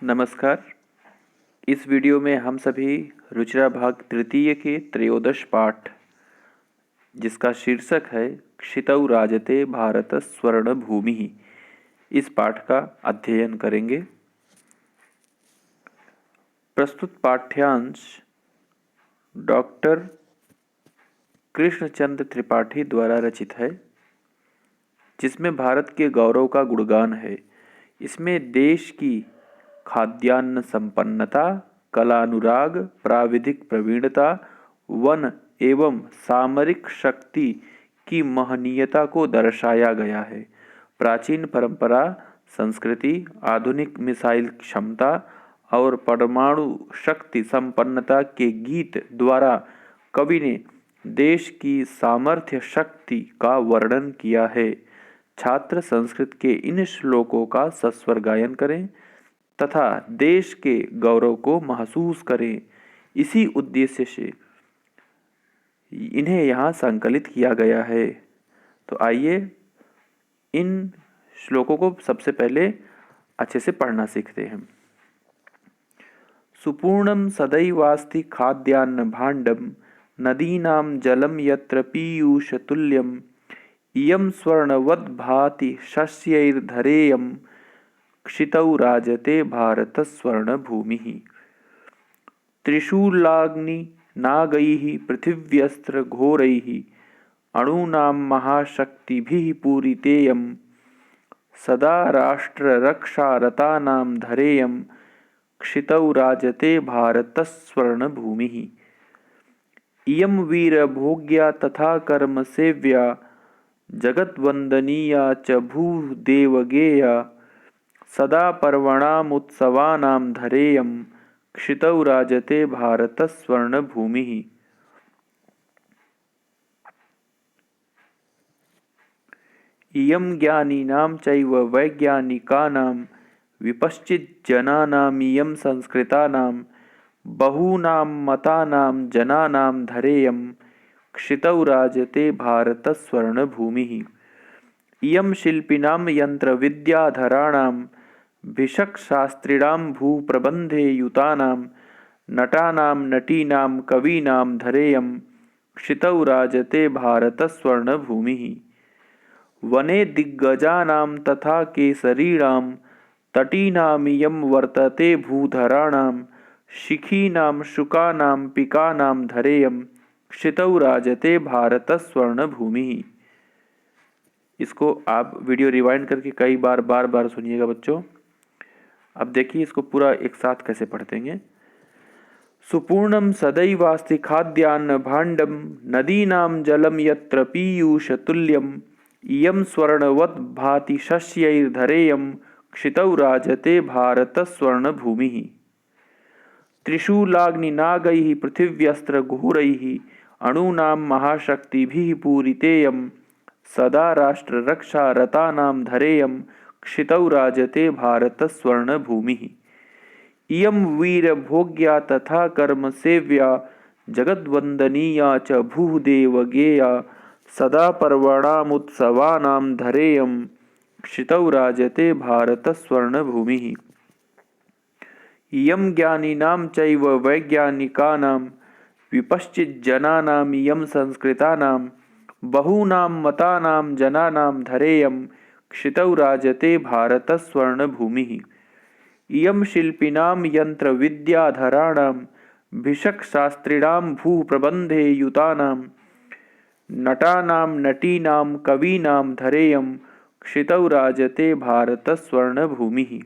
नमस्कार। इस वीडियो में हम सभी रुचिरा भाग तृतीय के त्रयोदश पाठ, जिसका शीर्षक है क्षितौ राजते भारत स्वर्ण भूमि, इस पाठ का अध्ययन करेंगे। प्रस्तुत पाठ्यांश डॉक्टर कृष्णचंद्र त्रिपाठी द्वारा रचित है, जिसमें भारत के गौरव का गुणगान है। इसमें देश की खाद्यान्न संपन्नता, कलानुराग, प्राविधिक प्रवीणता, वन एवं सामरिक शक्ति की महनीयता को दर्शाया गया है। प्राचीन परंपरा, संस्कृति, आधुनिक मिसाइल क्षमता और परमाणु शक्ति संपन्नता के गीत द्वारा कवि ने देश की सामर्थ्य शक्ति का वर्णन किया है। छात्र संस्कृत के इन श्लोकों का सस्वर गायन करें तथा देश के गौरव को महसूस करें। इसी उद्देश्य से इन्हें यहाँ संकलित किया गया है। तो आइए इन श्लोकों को सबसे पहले अच्छे से पढ़ना सीखते हैं। सुपूर्णम सदैवास्ति खाद्यान्न भाण्डम, नदीनां जलम यत्र पीयूषतुल्यम, इयं स्वर्णवद् भाति शस्यैर्धरेयम्, क्षितौ राजते भारत स्वर्ण भूमि। त्रिशूलाग्नि नागैः पृथिव्यस्त्र घोरैः, अणूनां महाशक्तिभिः पूरितेयं, सदा राष्ट्र रक्षारतानां धरेयं, क्षितौ राजते भारत स्वर्ण भूमि। इयं वीरभोग्या तथा कर्म सेव्या, जगद्वंदनीया च भूदेवगेया, सदा पर्वणामुत्सवानां धरेयं, क्षितौ राजते भारत स्वर्ण भूमि। इयं ज्ञानिनां चैव वैज्ञानिकानां, विपश्चिज्जनानामियं संस्कृतानां, बहूनां मतानां जनानां धरेयं, क्षितौ राजते भारत स्वर्ण भूमि। इयं शिल्पिनां यंत्रविद्याधराणां, भिषक्शास्त्रिणां भूप्रबन्धे युतानां, नटानां नटीनां कवीनां धरेयं, क्षितौ राजते भारत स्वर्ण भूमि। वने दिग्गजानां तथा केसरीणां, तटीनामियं वर्तते भूधराणां, शिखीनां शुकानां पिकानां धरेयं, क्षितौ राजते भारत स्वर्ण भूमि। इसको आप वीडियो रिवाइंड करके कई बार बार सुनिएगा बच्चों। अब देखिए इसको पूरा एक साथ कैसे पढ़ते हैं। सुपूर्णम सदैवास्ति खाद्यान्न भाण्डम, नदीनां जलम यत्र पीयूषतुल्यम, इयं स्वर्णवद् भाति शस्यैर्धरेयं, क्षितौ राजते भारत स्वर्ण भूमि। त्रिशूलाग्निनागैः पृथिव्यस्त्र घोरैः, अणूनां महाशक्तिभिः पूरितेयं, सदा राष्ट्र रक्षा रतानां धरेयं, क्षितौ राजते भारत स्वर्ण भूमि। इयं वीरभोग्या तथा कर्म सेव्या, जगद्वंदनीया च भूदेवगेया, सदा पर्वणामुत्सवानां धरेयं, क्षितौ राजते भारत स्वर्ण भूमि। इयं ज्ञानिनां चैव वैज्ञानिकानां, विपश्चिज्जनानामियं संस्कृतानां, बहूनां मतानां जनानां धरेयं, क्षितौ राजते भारत स्वर्ण भूमि। इयं शिल्पिनां यंत्रविद्याधराणां, भिषक्शास्त्रिणां भूप्रबन्धे युतानां, नटानां नटीनां कवीनां धरेयं, क्षितौ राजते भारत स्वर्ण भूमि।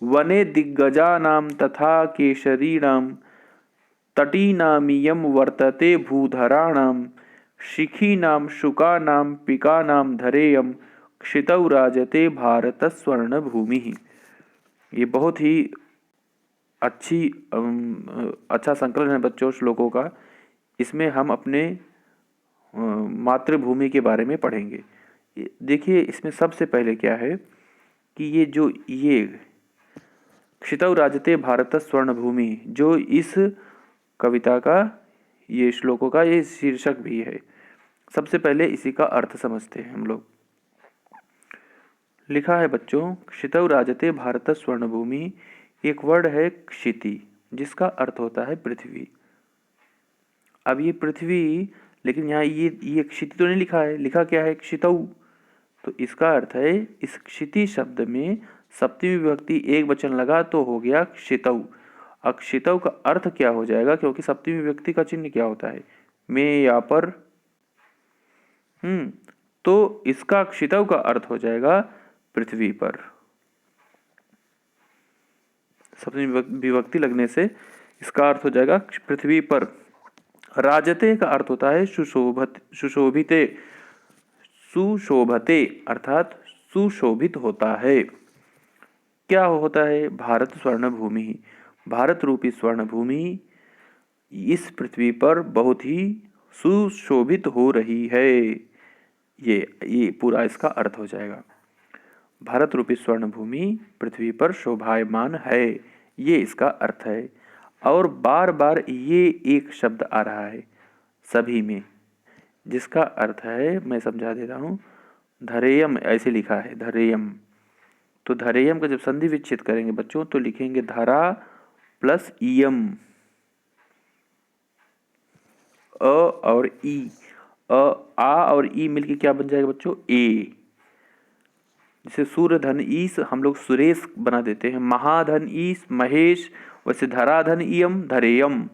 वने दिग्गजानां तथा केसरीणां, तटीनामियं वर्तते भूधराणां, शिखीनां शुकानां पिकानां धरेयं, क्षितौ राजते भारत स्वर्ण भूमि। ये बहुत ही अच्छा संकलन है बच्चों श्लोकों का। इसमें हम अपने मातृभूमि के बारे में पढ़ेंगे। देखिए इसमें सबसे पहले क्या है कि ये क्षितौ राजते भारत स्वर्ण भूमि, जो इस कविता का, ये श्लोकों का ये शीर्षक भी है। सबसे पहले इसी का अर्थ समझते हैं हम लोग। लिखा है बच्चों, क्षितौ राजते भारत स्वर्ण भूमि, एक वर्ड है क्षिति, जिसका अर्थ होता है पृथ्वी। अब ये पृथ्वी, लेकिन यहाँ ये क्षिति तो नहीं लिखा है, लिखा क्या है? क्षितौ। तो इसका अर्थ है इस क्षिति शब्द में सप्तमी विभक्ति एक वचन लगा तो हो गया क्षितौ। अक्षितौ का अर्थ क्या हो जाएगा? क्योंकि सप्तमी विभक्ति का चिन्ह क्या होता है? में या पर। तो इसका क्षितौ का अर्थ हो जाएगा पृथ्वी पर। सप्तमी विभक्ति लगने से इसका अर्थ हो जाएगा पृथ्वी पर। राजते का अर्थ होता है सुशोभिते। सुशोभते अर्थात सुशोभित होता है। क्या होता है? भारत स्वर्ण भूमि, भारत रूपी स्वर्ण भूमि इस पृथ्वी पर बहुत ही सुशोभित हो रही है। ये पूरा इसका अर्थ हो जाएगा। भारत रूपी स्वर्ण भूमि पृथ्वी पर शोभायमान है, ये इसका अर्थ है। और बार बार ये एक शब्द आ रहा है सभी में, जिसका अर्थ है, मैं समझा दे रहा हूँ, धरेयम ऐसे लिखा है, धरेयम। तो धरेयम का जब संधि विच्छेद करेंगे बच्चों तो लिखेंगे धरा प्लस इयम, अ और ई, आ और ई मिलके क्या बन जाएगा बच्चों? ए। जैसे सूर्य धन ईस हम लोग सुरेश बना देते हैं, महाधन ईस महेश, वैसे धरा धन इयम धरेयम।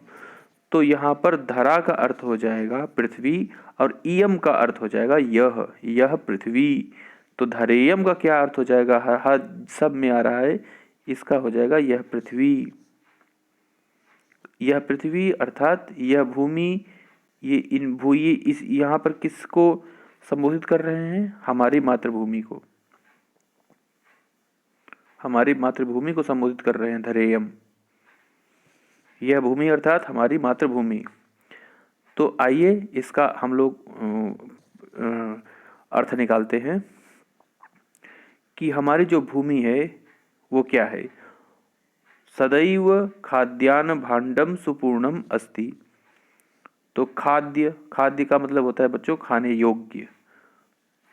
तो यहाँ पर धरा का अर्थ हो जाएगा पृथ्वी और इयम का अर्थ हो जाएगा यह पृथ्वी। तो धरेयम का क्या अर्थ हो जाएगा? हर सब में आ रहा है, इसका हो जाएगा यह पृथ्वी। यह पृथ्वी अर्थात यह भूमि, ये इस यहाँ पर किसको संबोधित कर रहे हैं? हमारी मातृभूमि को, हमारी मातृभूमि को संबोधित कर रहे हैं धरेयम। यह भूमि अर्थात हमारी मातृभूमि। तो आइए इसका हम लोग अर्थ निकालते हैं कि हमारी जो भूमि है वो क्या है। सदैव खाद्यान्न भाण्डम सुपूर्णम अस्ति। तो खाद्य का मतलब होता है बच्चों खाने योग्य।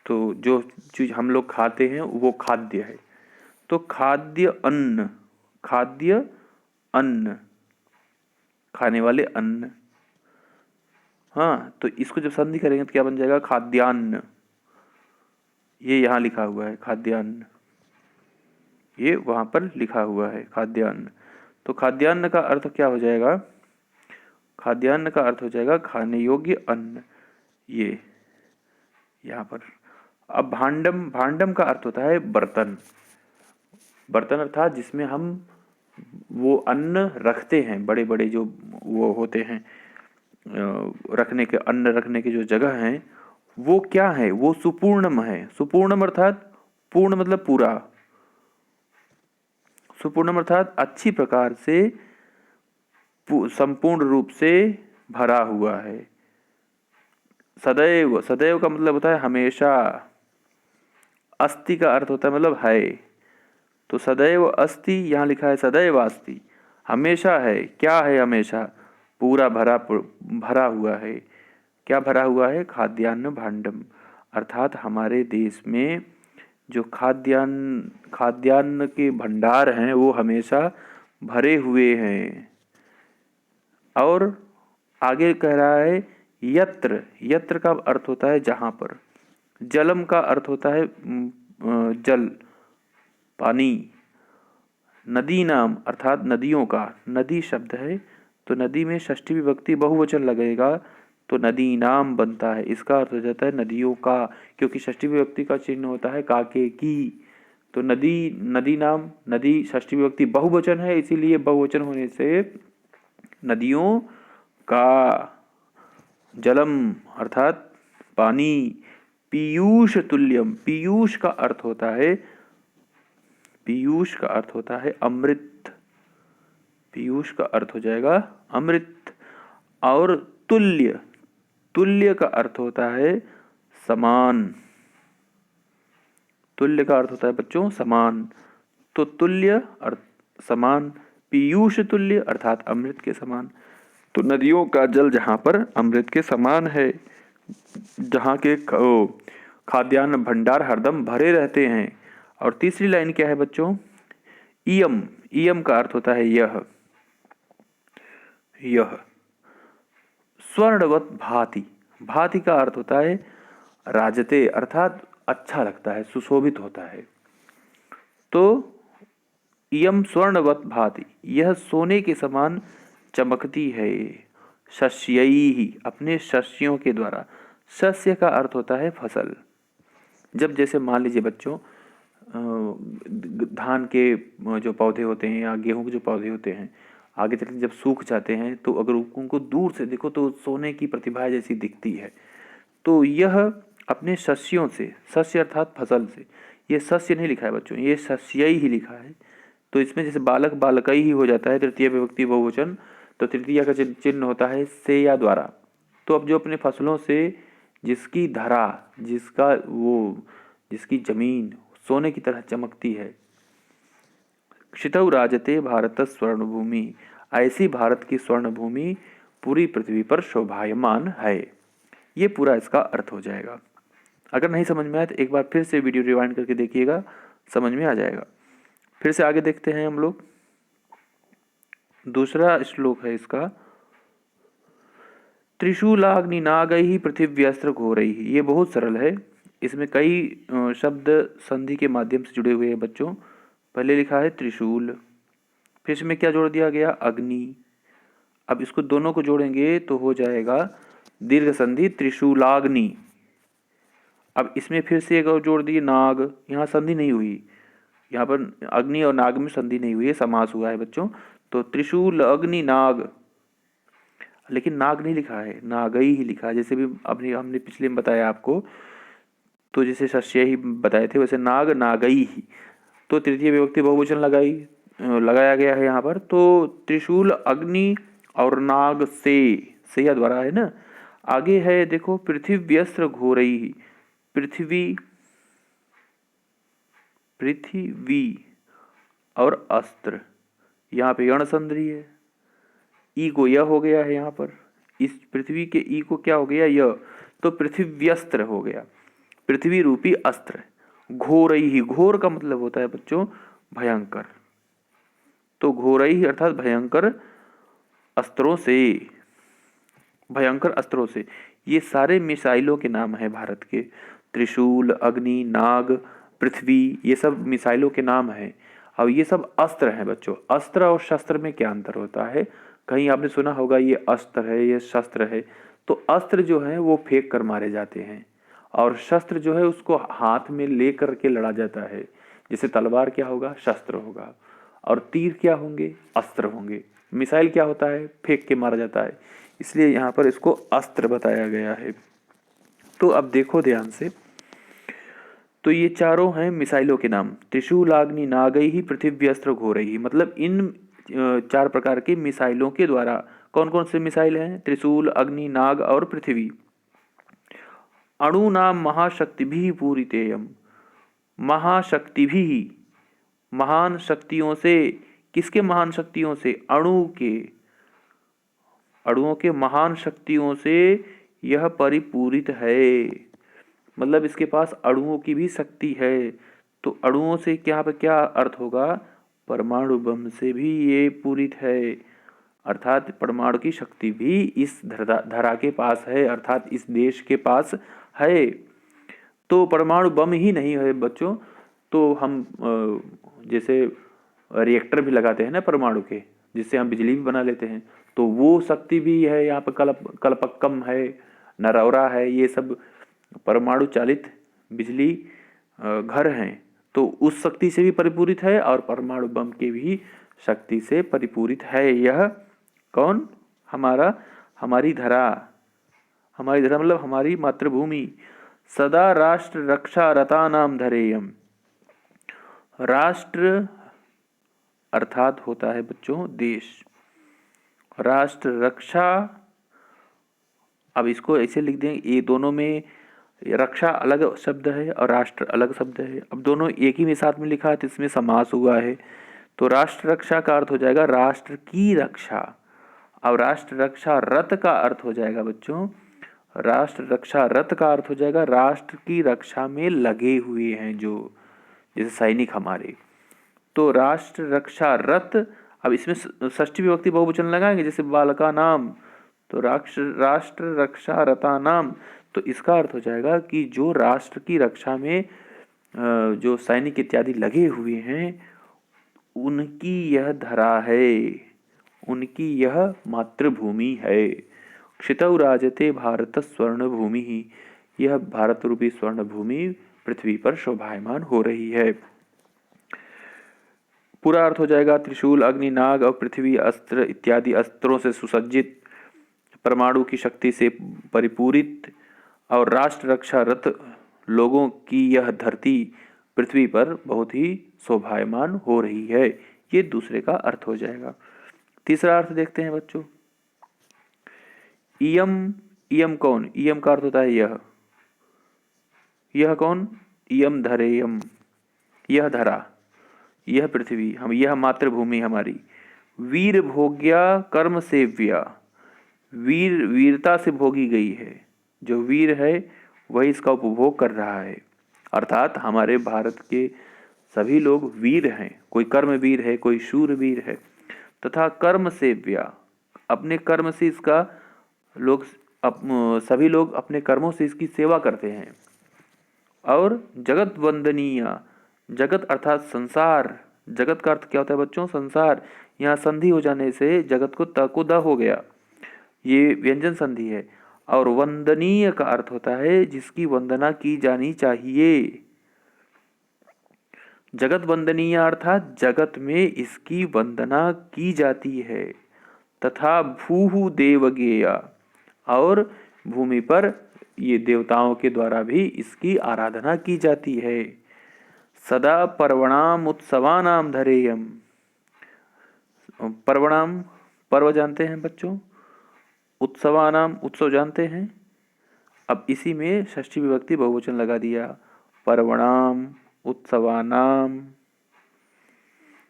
तो जो चीज हम लोग खाते हैं वो खाद्य है। तो खाद्य अन्न खाने वाले अन्न। हाँ, तो इसको जब संधि करेंगे तो क्या बन जाएगा? खाद्यान्न। ये यहाँ लिखा हुआ है खाद्यान्न, ये वहां पर लिखा हुआ है खाद्यान्न। तो खाद्यान्न का अर्थ क्या हो जाएगा? खाद्यान्न का अर्थ हो जाएगा खाने योग्य अन्न, ये यहाँ पर। अब भांडम का अर्थ होता है बर्तन। बर्तन अर्थात जिसमें हम वो अन्न रखते हैं, बड़े बड़े जो वो होते हैं अन्न रखने के जो जगह हैं वो क्या है? वो सुपूर्णम है। सुपूर्णम अर्थात पूर्ण मतलब पूरा, सुपूर्णम अर्थात अच्छी प्रकार से संपूर्ण रूप से भरा हुआ है। सदैव का मतलब होता है हमेशा। अस्ति का अर्थ होता है मतलब है। तो सदैव अस्ति यहाँ लिखा है सदैव अस्ति, हमेशा है। क्या है? हमेशा पूरा भरा हुआ है। क्या भरा हुआ है? खाद्यान्न भांडम अर्थात हमारे देश में जो खाद्यान्न के भंडार हैं वो हमेशा भरे हुए हैं। और आगे कह रहा है यत्र का अर्थ होता है जहाँ पर। जलम का अर्थ होता है जल, पानी। नदी नाम अर्थात नदियों का, नदी शब्द है तो नदी में षष्ठी विभक्ति बहुवचन लगेगा तो नदी नाम बनता है। इसका अर्थ हो जाता है नदियों का, क्योंकि षष्ठी विभक्ति का चिन्ह होता है काके की। तो नदी नाम, नदी षष्ठी विभक्ति बहुवचन है, इसीलिए बहुवचन होने से नदियों का। जलम अर्थात पानी। पीयूष तुल्यम, पीयूष का अर्थ होता है अमृत। पीयूष का अर्थ हो जाएगा अमृत। और तुल्य का अर्थ होता है समान। तुल्य का अर्थ होता है बच्चों समान। तो तुल्य अर्थ समान, पीयूष तुल्य अर्थात अमृत के समान। तो नदियों का जल जहाँ पर अमृत के समान है, जहाँ के खाद्यान्न भंडार हरदम भरे रहते हैं। और तीसरी लाइन क्या है बच्चों? इयम इयम का अर्थ होता है यह, यह। स्वर्णवत भाति, भाति का अर्थ होता है राजते, अर्थात अच्छा लगता है, सुशोभित होता है। तो इयम स्वर्णवत भाति, यह सोने के समान चमकती है। शस्यैहि, अपने शस्यों के द्वारा। शस्य का अर्थ होता है फसल। जब जैसे मान लीजिए बच्चों, धान के जो पौधे होते हैं या गेहूं के जो पौधे होते हैं, आगे चलकर जब सूख जाते हैं तो अगर उनको दूर से देखो तो सोने की प्रतिभा जैसी दिखती है। तो यह अपने शस्यों से, शस्य अर्थात फसल से, ये शस्य नहीं लिखा है बच्चों, ये शस्यई ही लिखा है। तो इसमें जैसे बालक बालकई ही हो जाता है, तृतीय विभक्ति बहुवचन, तो तृतीया का चिन्ह होता है से या द्वारा। तो अब जो अपने फसलों से जिसकी धरा, जिसकी जमीन सोने की तरह चमकती है। क्षितौ राजते भारत स्वर्ण भूमि, ऐसी भारत की स्वर्ण भूमि पूरी पृथ्वी पर शोभायमान है। ये पूरा इसका अर्थ हो जाएगा। अगर नहीं समझ में आए तो एक बार फिर से वीडियो रिवाइंड करके देखिएगा, समझ में आ जाएगा। फिर से आगे देखते हैं हम लोग। दूसरा श्लोक है इसका, त्रिशूलाग्निनागैः पृथिव्यस्त्र घोरैः। ये बहुत सरल है, इसमें कई शब्द संधि के माध्यम से जुड़े हुए हैं बच्चों। पहले लिखा है त्रिशूल, फिर इसमें क्या जोड़ दिया गया, अग्नि। अब इसको दोनों को जोड़ेंगे तो हो जाएगा दीर्घ संधि त्रिशूलाग्नि। अब इसमें फिर से एक और जोड़ दिए नाग, यहाँ संधि नहीं हुई, यहाँ पर अग्नि और नाग में संधि नहीं हुई है, समास हुआ है बच्चों। तो त्रिशूल अग्नि नाग, लेकिन नाग नहीं लिखा है, नागई ही लिखा है। जैसे भी अपने हमने पिछले में बताया आपको, तो जैसे शस्य ही बताए थे वैसे नाग नागई ही। तो तृतीय विभक्ति बहुवचन लगाया गया है यहाँ पर। तो त्रिशूल अग्नि और नाग से या द्वारा है ना। आगे है देखो, पृथिव्यस्त्र घोरैः, पृथ्वी और अस्त्र, यहाँ पे यण संधि है, ई को यह हो गया है यहाँ पर, इस पृथ्वी के ई को क्या हो गया, यह। तो पृथिव्यस्त्र हो गया, पृथ्वी रूपी अस्त्र। घोरैः, घोर का मतलब होता है बच्चों भयंकर। तो घोरैः अर्थात भयंकर अस्त्रों से, भयंकर अस्त्रों से। ये सारे मिसाइलों के नाम है भारत के। त्रिशूल, अग्नि, नाग, पृथ्वी, ये सब मिसाइलों के नाम है। और ये सब अस्त्र हैं बच्चों। अस्त्र और शस्त्र में क्या अंतर होता है, कहीं आपने सुना होगा ये अस्त्र है ये शस्त्र है। तो अस्त्र जो है वो फेंक कर मारे जाते हैं, और शस्त्र जो है उसको हाथ में ले करके लड़ा जाता है। जैसे तलवार क्या होगा, शस्त्र होगा, और तीर क्या होंगे, अस्त्र होंगे। मिसाइल क्या होता है, फेंक के मारा जाता है, इसलिए यहाँ पर इसको अस्त्र बताया गया है। तो अब देखो ध्यान से, तो ये चारों हैं मिसाइलों के नाम, त्रिशूलाग्नि नागैः पृथिव्यस्त्र घोरैः। मतलब इन चार प्रकार की मिसाइलों के द्वारा, कौन कौन से मिसाइल हैं, त्रिशूल, अग्नि, नाग और पृथ्वी। अणूनाम महाशक्तिभिः पूरितेयम्, महाशक्तिभिः, महान शक्तियों से। किसके महान शक्तियों से, अणु के, अणुओं के महान शक्तियों से यह परिपूरित है। मतलब इसके पास अणुओं की भी शक्ति है। तो अणुओं से क्या पे क्या अर्थ होगा, परमाणु बम से भी ये पूरित है। अर्थात परमाणु की शक्ति भी इस धरा के पास है, अर्थात इस देश के पास है। तो परमाणु बम ही नहीं है बच्चों, तो हम जैसे रिएक्टर भी लगाते हैं ना परमाणु के, जिससे हम बिजली भी बना लेते हैं, तो वो शक्ति भी है यहाँ पर। कलपक्कम है, नरौरा है, ये सब परमाणु चालित बिजली घर हैं। तो उस शक्ति से भी परिपूरित है, और परमाणु बम के भी शक्ति से परिपूरित है। यह कौन, हमारी धरा, हमारी धरा मतलब हमारी मातृभूमि। सदा राष्ट्र रक्षा रतानाम धरेयम। राष्ट्र अर्थात होता है बच्चों देश, राष्ट्र रक्षा। अब इसको ऐसे लिख दें, ये दोनों में रक्षा अलग शब्द है और राष्ट्र अलग शब्द है। अब दोनों एक ही में साथ में लिखा है तो इसमें समास हुआ है। तो राष्ट्र रक्षा का अर्थ हो जाएगा राष्ट्र की रक्षा। अब राष्ट्र रक्षा रत का अर्थ हो जाएगा बच्चों, राष्ट्र रक्षा रत का अर्थ हो जाएगा राष्ट्र की रक्षा में लगे हुए हैं जो, जैसे सैनिक हमारे। तो राष्ट्र रक्षा रत, अब इसमें षष्ठी विभक्ति बहुवचन लगाएंगे, जैसे बालका नाम, तो राष्ट्र रक्षा रता नाम, तो इसका अर्थ हो जाएगा कि जो राष्ट्र की रक्षा में जो सैनिक इत्यादि लगे हुए हैं, उनकी यह धरा है, उनकी यह मातृभूमि है। क्षितौ राजते भारत स्वर्ण भूमि ही, यह भारत रूपी स्वर्ण भूमि पृथ्वी पर शोभायमान हो रही है। पूरा अर्थ हो जाएगा, त्रिशूल अग्नि नाग और पृथ्वी अस्त्र इत्यादि अस्त्रों से सुसज्जित, परमाणु की शक्ति से परिपूरित और राष्ट्र रक्षा रत लोगों की यह धरती पृथ्वी पर बहुत ही शोभायमान हो रही है। ये दूसरे का अर्थ हो जाएगा। तीसरा अर्थ देखते हैं बच्चों। इयम, इयम कौन? इयम का अर्थ होता है यह। यह कौन? इयम धरेयम, यह धरा, यह पृथ्वी, हम, यह मातृभूमि हमारी। वीर भोग्या कर्म सेव्या, वीर वीरता से भोगी गई है, जो वीर है वही इसका उपभोग कर रहा है। अर्थात हमारे भारत के सभी लोग वीर हैं, कोई कर्मवीर है, कोई शूरवीर है। तथा कर्म सेव्या, अपने कर्म से इसका लोग सभी लोग अपने कर्मों से इसकी सेवा करते हैं। और जगत वंदनीय, जगत अर्थात संसार, जगत का अर्थ क्या होता है बच्चों? संसार। यहाँ संधि हो जाने से जगत को त को द हो गया, ये व्यंजन संधि है। और वंदनीय का अर्थ होता है जिसकी वंदना की जानी चाहिए। जगत वंदनीय अर्थात जगत में इसकी वंदना की जाती है। तथा भूहु देवगेया, और भूमि पर ये देवताओं के द्वारा भी इसकी आराधना की जाती है। सदा पर्वणाम उत्सवानाम धरेयम, पर्वणाम, पर्व जानते हैं बच्चों, उत्सवानाम, उत्सव जानते हैं। अब इसी में षष्ठी विभक्ति बहुवचन लगा दिया, पर्वणाम उत्सवानाम।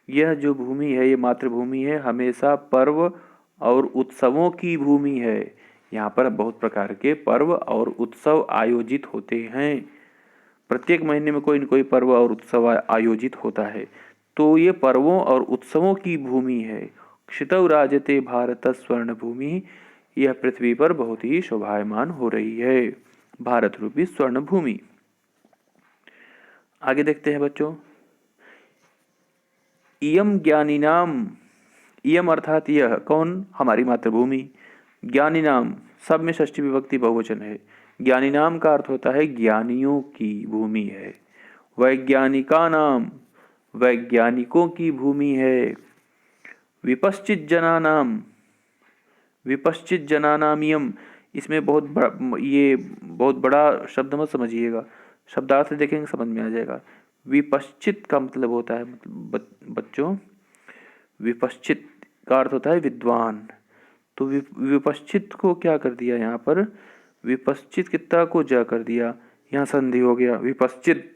यह जो भूमि है, ये मातृभूमि है, हमेशा पर्व और उत्सवों की भूमि है। यहाँ पर बहुत प्रकार के पर्व और उत्सव आयोजित होते हैं। प्रत्येक महीने में कोई न कोई पर्व और उत्सव आयोजित होता है। तो ये पर्वों और उत्सवों की भूमि है। क्षितौ राजते भारत स्वर्ण भूमि, यह पृथ्वी पर बहुत ही शोभायमान हो रही है, भारत रूपी स्वर्ण भूमि। आगे देखते हैं बच्चों। इयम ज्ञानिनाम, इयम अर्थात यह, कौन? हमारी मातृभूमि। ज्ञानिनाम, सब में षष्ठी विभक्ति बहुवचन है। ज्ञानिनाम का अर्थ होता है ज्ञानियों की भूमि है। वैज्ञानिका नाम, वैज्ञानिकों की भूमि है। विपश्चित जनानाम, विपश्चित जनानाम इयम, इसमें ये बहुत बड़ा शब्द मत समझिएगा, शब्दार्थ देखेंगे समझ में आ जाएगा। विपश्चित का मतलब होता है, बच्चों, विपश्चित का अर्थ होता है विद्वान। तो विपश्चित को क्या कर दिया यहाँ पर? विपश्चित कितना को जा कर दिया, यहाँ संधि हो गया विपश्चित।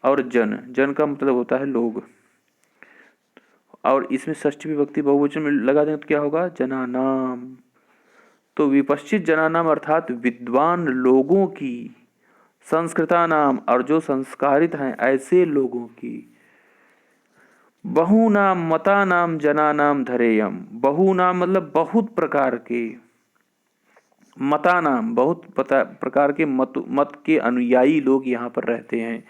और जन, जन का मतलब होता है लोग, और इसमें षष्ठी विभक्ति बहुवचन में लगा दें तो क्या होगा? जनानाम। तो विपश्चित जनानाम अर्थात विद्वान लोगों की, संस्कृता नाम, और जो संस्कारित हैं ऐसे लोगों की। बहुनाम मतानाम जनानाम धरेयम, बहुनाम मतलब बहुत प्रकार के, मतानाम बहुत प्रकार के मत के अनुयायी लोग यहाँ पर रहते हैं।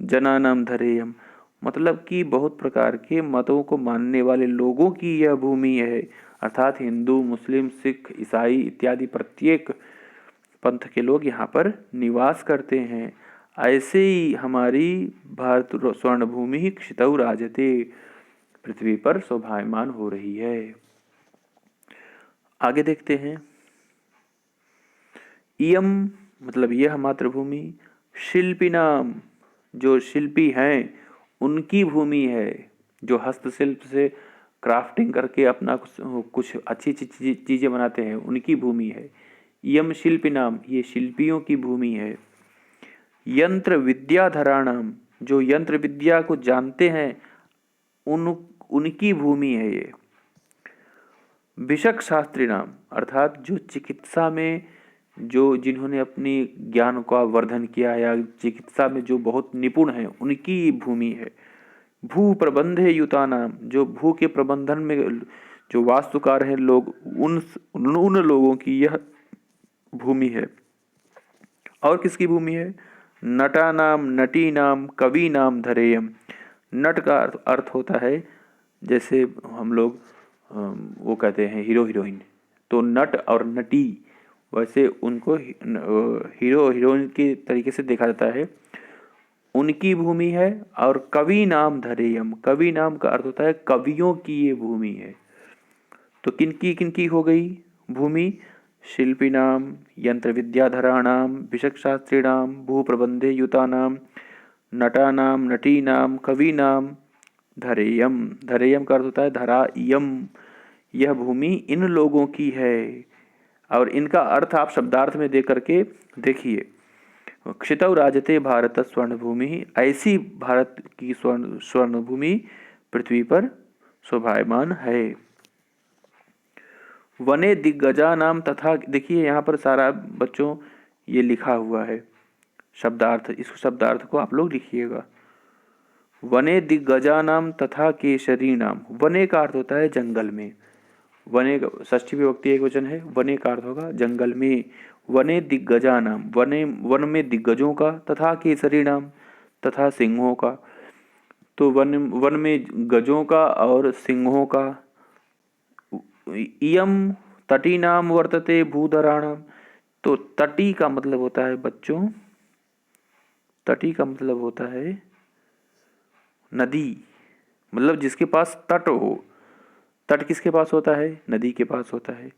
जनानाम धरेयम मतलब कि बहुत प्रकार के मतों को मानने वाले लोगों की यह भूमि है। अर्थात हिंदू, मुस्लिम, सिख, ईसाई इत्यादि प्रत्येक पंथ के लोग यहाँ पर निवास करते हैं। ऐसे ही हमारी भारत स्वर्ण भूमि क्षितौ राजते, पृथ्वी पर शोभायमान हो रही है। आगे देखते हैं। इयम मतलब यह मातृभूमि, शिल्पिनाम, जो शिल्पी हैं उनकी भूमि है, जो हस्तशिल्प से क्राफ्टिंग करके अपना कुछ अच्छी अच्छी चीज़ें बनाते हैं, उनकी भूमि है। यम शिल्पिनाम, ये शिल्पियों की भूमि है। यंत्र विद्याधराणाम, जो यंत्र विद्या को जानते हैं उनकी भूमि है ये। भिषक शास्त्री नाम अर्थात जो चिकित्सा में जिन्होंने अपनी ज्ञान का वर्धन किया या चिकित्सा में जो बहुत निपुण हैं उनकी भूमि है। भू प्रबंधे युतानाम, जो भू के प्रबंधन में जो वास्तुकार हैं लोग, उन लोगों की यह भूमि है। और किसकी भूमि है? नटानाम नटीनाम कवीनाम धरेयम। नट का अर्थ होता है जैसे हम लोग वो कहते हैं हीरो हीरोइन, तो नट और नटी, वैसे उनको हीरो हीरोइन के तरीके से देखा जाता है, उनकी भूमि है। और कवि नाम धरेयम, कवि नाम का अर्थ होता है कवियों की ये भूमि है। तो किनकी हो गई भूमि? शिल्पिनाम यंत्र विद्याधराणाम भिषक्शास्त्रिणाम भूप्रबंधे युतानाम नटानाम नटीनाम कवीनाम धरेयम। धरेयम का अर्थ होता है धरायम, यह भूमि इन लोगों की है। और इनका अर्थ आप शब्दार्थ में दे करके देखिए। क्षितौ राजते भारत स्वर्ण भूमि, ऐसी भारत की स्वर्ण भूमि पृथ्वी पर शोभायमान है। वने दिग्गजा नाम तथा, देखिए यहाँ पर सारा बच्चों ये लिखा हुआ है शब्दार्थ, इस शब्दार्थ को आप लोग लिखिएगा। वने दिग्गजा नाम तथा केसरी नाम, वने का अर्थ होता है जंगल में, वने षष्ठी विभक्ति एक वचन है, वने का अर्थ होगा जंगल में। वने दिग्गजा नाम, वन में दिग्गजों का, तथा केसरी नाम, तथा सिंहों का। तो वन में गजों का और सिंहों का। इयम तटी नाम वर्तते भूधराणाम, तो तटी का मतलब होता है बच्चों, तटी का मतलब होता है नदी, मतलब जिसके पास तट हो। तट किसके पास होता है? नदी के पास होता है।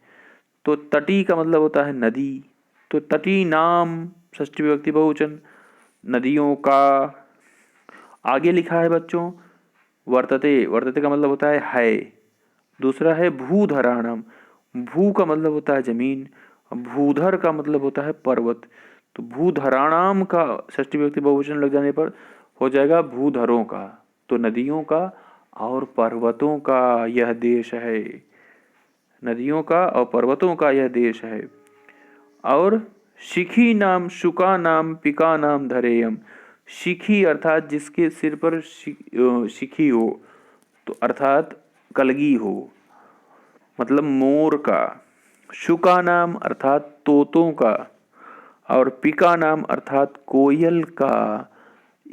तो तटी का मतलब होता है नदी। तो तटी नाम षष्ठी विभक्ति बहुवचन, नदियों का। आगे लिखा है बच्चों वर्तते, वर्तते का मतलब होता है। दूसरा है भूधराणाम, भू का मतलब होता है जमीन, भूधर का मतलब होता है पर्वत। तो भूधराणाम का षष्ठी विभक्ति बहुवचन लग जाने पर हो जाएगा भूधरों का। तो नदियों का और पर्वतों का यह देश है, नदियों का और पर्वतों का यह देश है। और शिखी नाम शुका नाम पिका नाम धरेयम, शिखी अर्थात जिसके सिर पर शिखी हो, तो अर्थात कलगी हो, मतलब मोर का। शुका नाम अर्थात तोतों का, और पिका नाम अर्थात कोयल का।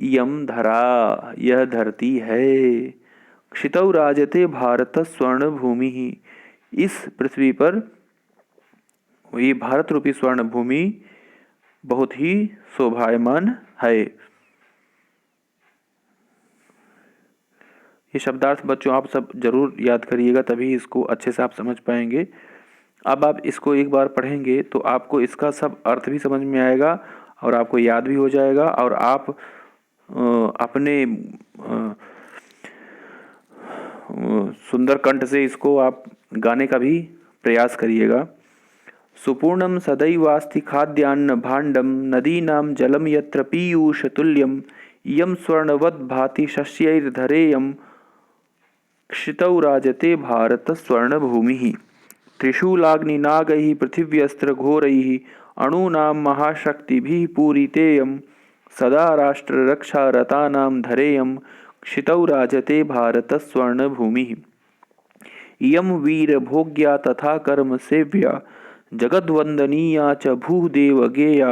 यम धरा, यह धरती है। क्षितौ राजते भारत स्वर्ण भूमि ही, इस पृथ्वी पर ये भारत रूपी स्वर्ण भूमि बहुत ही शोभायमान है। ये शब्दार्थ बच्चों आप सब जरूर याद करिएगा, तभी इसको अच्छे से आप समझ पाएंगे। अब आप इसको एक बार पढ़ेंगे तो आपको इसका सब अर्थ भी समझ में आएगा और आपको याद भी हो जाएगा, और आप अपने सुंदर कंठ से इसको आप गाने का भी प्रयास करिएगा। सुपूर्णम सदैवास्ति खाद्यान्न भाण्डम नदीनां जलम यत्र पीयूषतुल्यम इयं स्वर्णवद् भाति शस्यैर्धरेयं क्षितौ राजते भारत स्वर्णभूमिः। त्रिशूलाग्निनागैः पृथिव्यस्त्रघोरैः अणूनां महाशक्तिभिः पूरितेयं सदा राष्ट्ररक्षारतानां धरेयं क्षितौ राजते भारत स्वर्णभूमिः। इयं वीरभोग्या तथा कर्म सेव्या जगद्वंदनीया च भूदेवगेया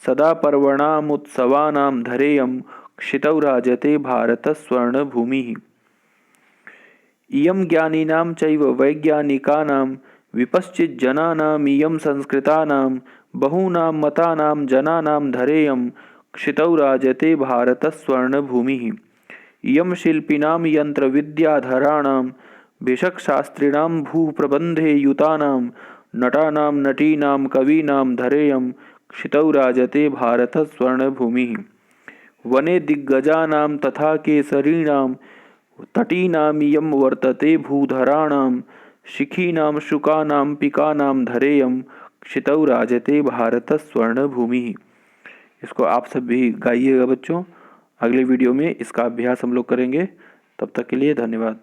सदा पर्वणामुत्सवानां धरेयं क्षितौ राजते भारत स्वर्णभूमिः। इयं ज्ञानिनां चैव वैज्ञानिकानां विपश्चिज्जनानां इयं संस्कृतानां बहूनां मतानां जनानां धरेयं क्षितौ राजते भारत स्वर्णभूमिः। इयं शिल्पिनां यन्त्रविद्याधराणां भिषक्शास्त्रिणां भूप्रबन्धे युतानां नटानां नटीनां कवीनां धरेयं क्षितौ राजते भारत स्वर्णभूमिः। वने दिग्गजानां तथा केसरीणां तटीनामियं वर्तते भूधराणां शिखीनां शुकानां पिकानां धरेयं क्षितौ राजते भारत स्वर्णभूमिः। इसको आप सब भी गाइएगा बच्चों। अगले वीडियो में इसका अभ्यास हम लोग करेंगे। तब तक के लिए धन्यवाद।